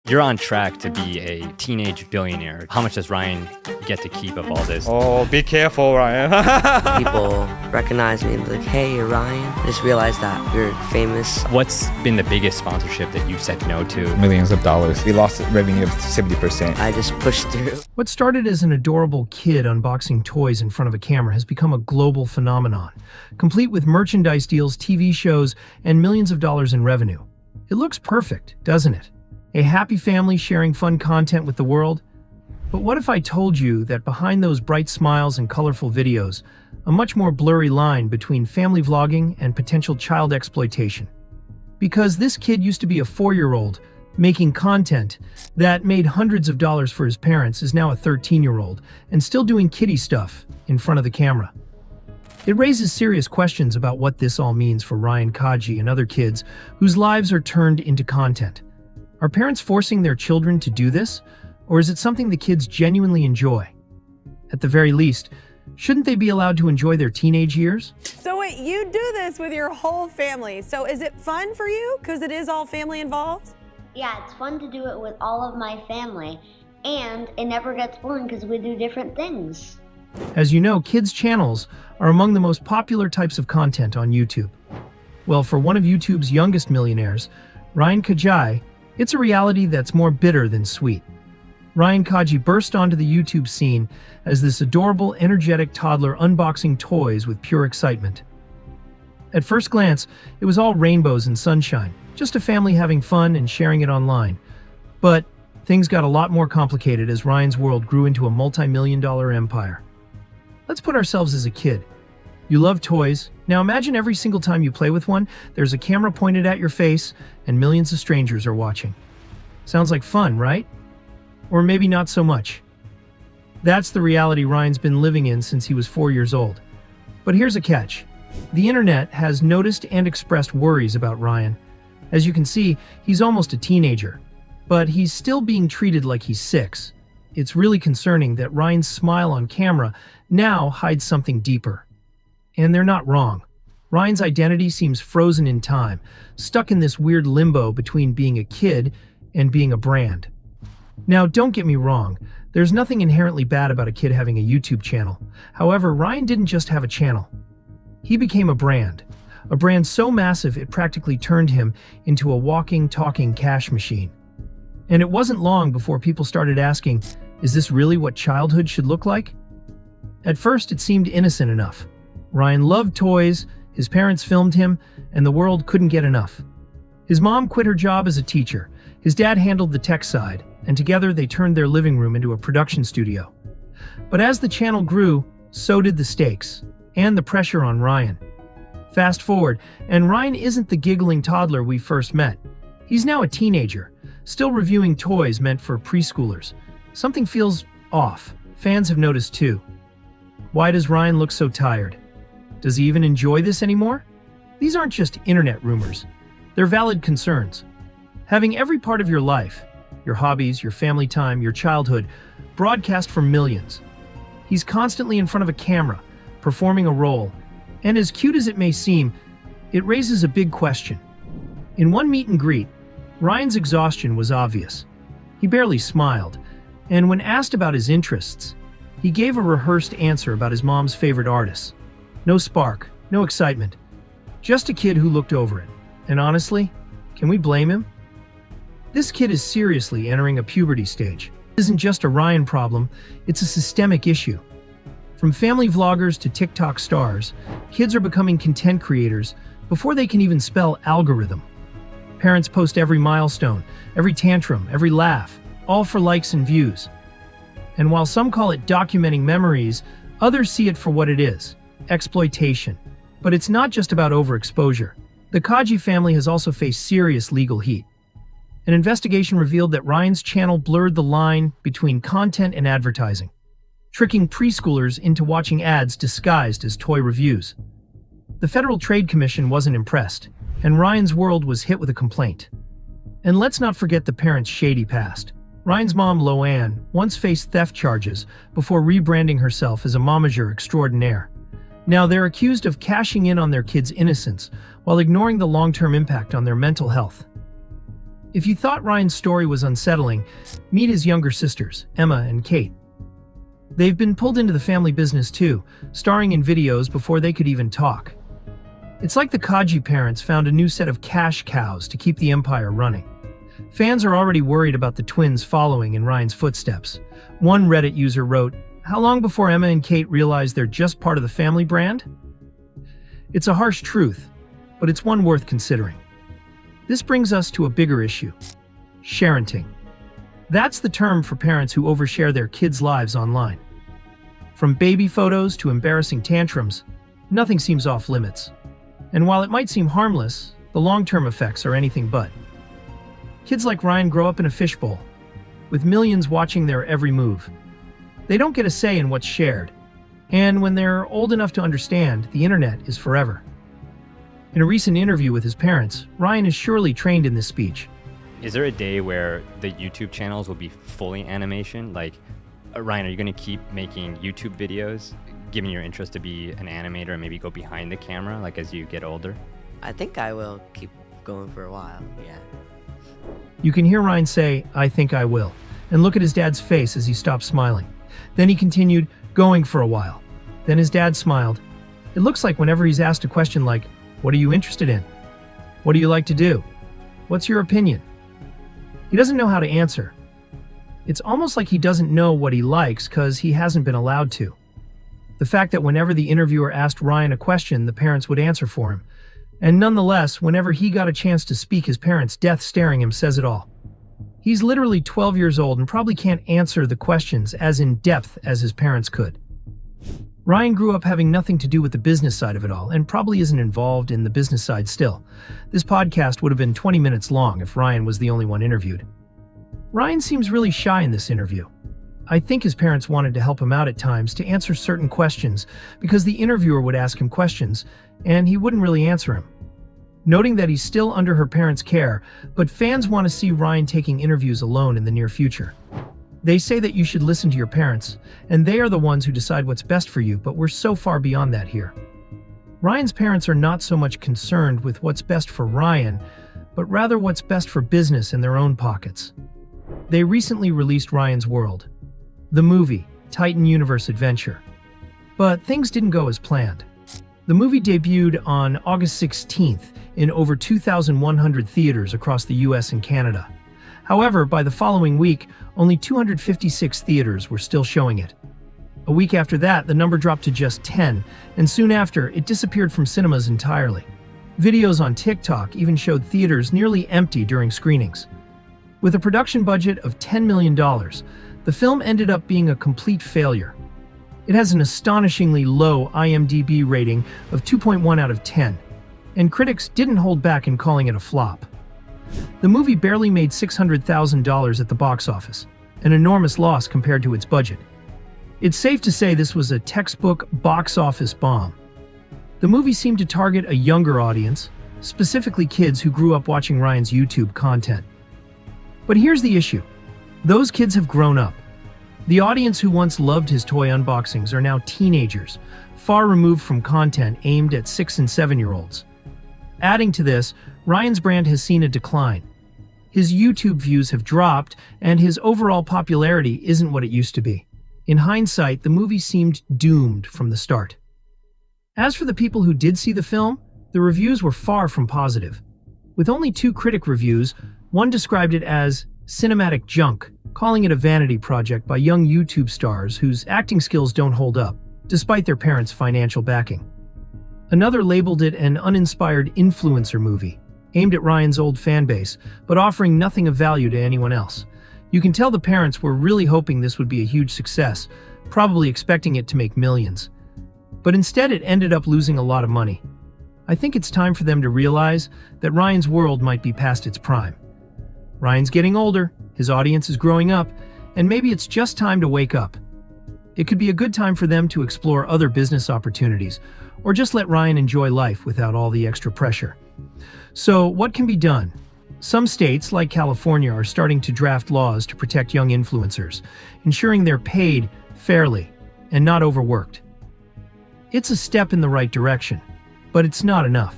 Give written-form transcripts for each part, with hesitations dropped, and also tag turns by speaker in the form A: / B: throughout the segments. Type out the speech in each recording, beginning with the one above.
A: You're on track to be a teenage billionaire. How much does Ryan get to keep of all this?
B: Oh, be careful, Ryan.
C: People recognize me and be like, hey, you're Ryan. I just realized that you're famous.
A: What's been the biggest sponsorship that you've said no to?
D: Millions of dollars. We lost revenue of 70%.
C: I just pushed through.
E: What started as an adorable kid unboxing toys in front of a camera has become a global phenomenon, complete with merchandise deals, TV shows, and millions of dollars in revenue. It looks perfect, doesn't it? A happy family sharing fun content with the world? But what if I told you that behind those bright smiles and colorful videos, a much more blurry line between family vlogging and potential child exploitation? Because this kid used to be a 4-year-old making content that made hundreds of dollars for his parents is now a 13-year-old and still doing kiddie stuff in front of the camera. It raises serious questions about what this all means for Ryan, Kaji, and other kids whose lives are turned into content. Are parents forcing their children to do this, or is it something the kids genuinely enjoy? At the very least, shouldn't they be allowed to enjoy their teenage years?
F: So wait, you do this with your whole family. So is it fun for you? Because it is all family involved?
G: Yeah, it's fun to do it with all of my family, and it never gets boring because we do different things.
E: As you know, kids' channels are among the most popular types of content on YouTube. Well, for one of YouTube's youngest millionaires, Ryan Kaji, it's a reality that's more bitter than sweet. Ryan Kaji burst onto the YouTube scene as this adorable, energetic toddler unboxing toys with pure excitement. At first glance, it was all rainbows and sunshine, just a family having fun and sharing it online. But things got a lot more complicated as Ryan's world grew into a multi-million-dollar empire. Let's put ourselves as a kid. You love toys. Now imagine every single time you play with one, there's a camera pointed at your face and millions of strangers are watching. Sounds like fun, right? Or maybe not so much. That's the reality Ryan's been living in since he was 4 years old. But here's a catch. The internet has noticed and expressed worries about Ryan. As you can see, he's almost a teenager, but he's still being treated like he's 6. It's really concerning that Ryan's smile on camera now hides something deeper. And they're not wrong. Ryan's identity seems frozen in time, stuck in this weird limbo between being a kid and being a brand. Now, don't get me wrong, there's nothing inherently bad about a kid having a YouTube channel. However, Ryan didn't just have a channel. He became a brand so massive it practically turned him into a walking, talking cash machine. And it wasn't long before people started asking, is this really what childhood should look like? At first, it seemed innocent enough. Ryan loved toys, his parents filmed him, and the world couldn't get enough. His mom quit her job as a teacher, his dad handled the tech side, and together they turned their living room into a production studio. But as the channel grew, so did the stakes, and the pressure on Ryan. Fast forward, and Ryan isn't the giggling toddler we first met. He's now a teenager, still reviewing toys meant for preschoolers. Something feels off. Fans have noticed too. Why does Ryan look so tired? Does he even enjoy this anymore? These aren't just internet rumors. They're valid concerns. Having every part of your life, your hobbies, your family time, your childhood, broadcast for millions. He's constantly in front of a camera, performing a role, and as cute as it may seem, it raises a big question. In one meet and greet, Ryan's exhaustion was obvious. He barely smiled, and when asked about his interests, he gave a rehearsed answer about his mom's favorite artists. No spark, no excitement, just a kid who looked over it. And honestly, can we blame him? This kid is seriously entering a puberty stage. It isn't just a Ryan problem, it's a systemic issue. From family vloggers to TikTok stars, kids are becoming content creators before they can even spell algorithm. Parents post every milestone, every tantrum, every laugh, all for likes and views. And while some call it documenting memories, others see it for what it is, exploitation. But it's not just about overexposure. The Kaji family has also faced serious legal heat. An investigation revealed that Ryan's channel blurred the line between content and advertising, tricking preschoolers into watching ads disguised as toy reviews. The Federal Trade Commission wasn't impressed, and Ryan's world was hit with a complaint. And let's not forget the parents' shady past. Ryan's mom, Loanne, once faced theft charges before rebranding herself as a momager extraordinaire. Now they're accused of cashing in on their kids' innocence while ignoring the long-term impact on their mental health. If you thought Ryan's story was unsettling, meet his younger sisters, Emma and Kate. They've been pulled into the family business too, starring in videos before they could even talk. It's like the Kaji parents found a new set of cash cows to keep the empire running. Fans are already worried about the twins following in Ryan's footsteps. One Reddit user wrote, "How long before Emma and Kate realize they're just part of the family brand?" It's a harsh truth, but it's one worth considering. This brings us to a bigger issue: sharenting. That's the term for parents who overshare their kids' lives online. From baby photos to embarrassing tantrums, nothing seems off limits. And while it might seem harmless, the long-term effects are anything but. Kids like Ryan grow up in a fishbowl, with millions watching their every move. They don't get a say in what's shared, and when they're old enough to understand, the internet is forever. In a recent interview with his parents, Ryan is surely trained in this speech.
A: Is there a day where the YouTube channels will be fully animation? Like, Ryan, are you going to keep making YouTube videos, given your interest to be an animator and maybe go behind the camera, like as you get older?
C: I think I will keep going for a while, yeah.
E: You can hear Ryan say, "I think I will," and look at his dad's face as he stopped smiling. Then he continued, "Going for a while." Then his dad smiled. It looks like whenever he's asked a question like, "What are you interested in? What do you like to do? What's your opinion?" he doesn't know how to answer. It's almost like he doesn't know what he likes because he hasn't been allowed to. The fact that whenever the interviewer asked Ryan a question, the parents would answer for him. And nonetheless, whenever he got a chance to speak, his parents' death staring him says it all. He's literally 12 years old and probably can't answer the questions as in depth as his parents could. Ryan grew up having nothing to do with the business side of it all and probably isn't involved in the business side still. This podcast would have been 20 minutes long if Ryan was the only one interviewed. Ryan seems really shy in this interview. I think his parents wanted to help him out at times to answer certain questions because the interviewer would ask him questions and he wouldn't really answer him. Noting that he's still under her parents' care, but fans want to see Ryan taking interviews alone in the near future. They say that you should listen to your parents, and they are the ones who decide what's best for you, but we're so far beyond that here. Ryan's parents are not so much concerned with what's best for Ryan, but rather what's best for business in their own pockets. They recently released Ryan's World, the movie, Titan Universe Adventure. But things didn't go as planned. The movie debuted on August 16th in over 2,100 theaters across the US and Canada. However, by the following week, only 256 theaters were still showing it. A week after that, the number dropped to just 10, and soon after, it disappeared from cinemas entirely. Videos on TikTok even showed theaters nearly empty during screenings. With a production budget of $10 million, the film ended up being a complete failure. It has an astonishingly low IMDb rating of 2.1 out of 10, and critics didn't hold back in calling it a flop. The movie barely made $600,000 at the box office, an enormous loss compared to its budget. It's safe to say this was a textbook box office bomb. The movie seemed to target a younger audience, specifically kids who grew up watching Ryan's YouTube content. But here's the issue. Those kids have grown up. The audience who once loved his toy unboxings are now teenagers, far removed from content aimed at 6- and 7-year-olds. Adding to this, Ryan's brand has seen a decline. His YouTube views have dropped, and his overall popularity isn't what it used to be. In hindsight, the movie seemed doomed from the start. As for the people who did see the film, the reviews were far from positive. With only 2 critic reviews, one described it as cinematic junk, calling it a vanity project by young YouTube stars whose acting skills don't hold up, despite their parents' financial backing. Another labeled it an uninspired influencer movie, aimed at Ryan's old fanbase, but offering nothing of value to anyone else. You can tell the parents were really hoping this would be a huge success, probably expecting it to make millions. But instead it ended up losing a lot of money. I think it's time for them to realize that Ryan's World might be past its prime. Ryan's getting older, his audience is growing up, and maybe it's just time to wake up. It could be a good time for them to explore other business opportunities, or just let Ryan enjoy life without all the extra pressure. So, what can be done? Some states, like California, are starting to draft laws to protect young influencers, ensuring they're paid fairly and not overworked. It's a step in the right direction, but it's not enough.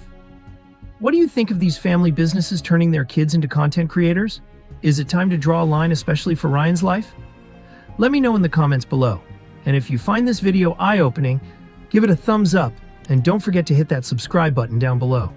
E: What do you think of these family businesses turning their kids into content creators? Is it time to draw a line, especially for Ryan's life? Let me know in the comments below. And if you find this video eye-opening, give it a thumbs up and don't forget to hit that subscribe button down below.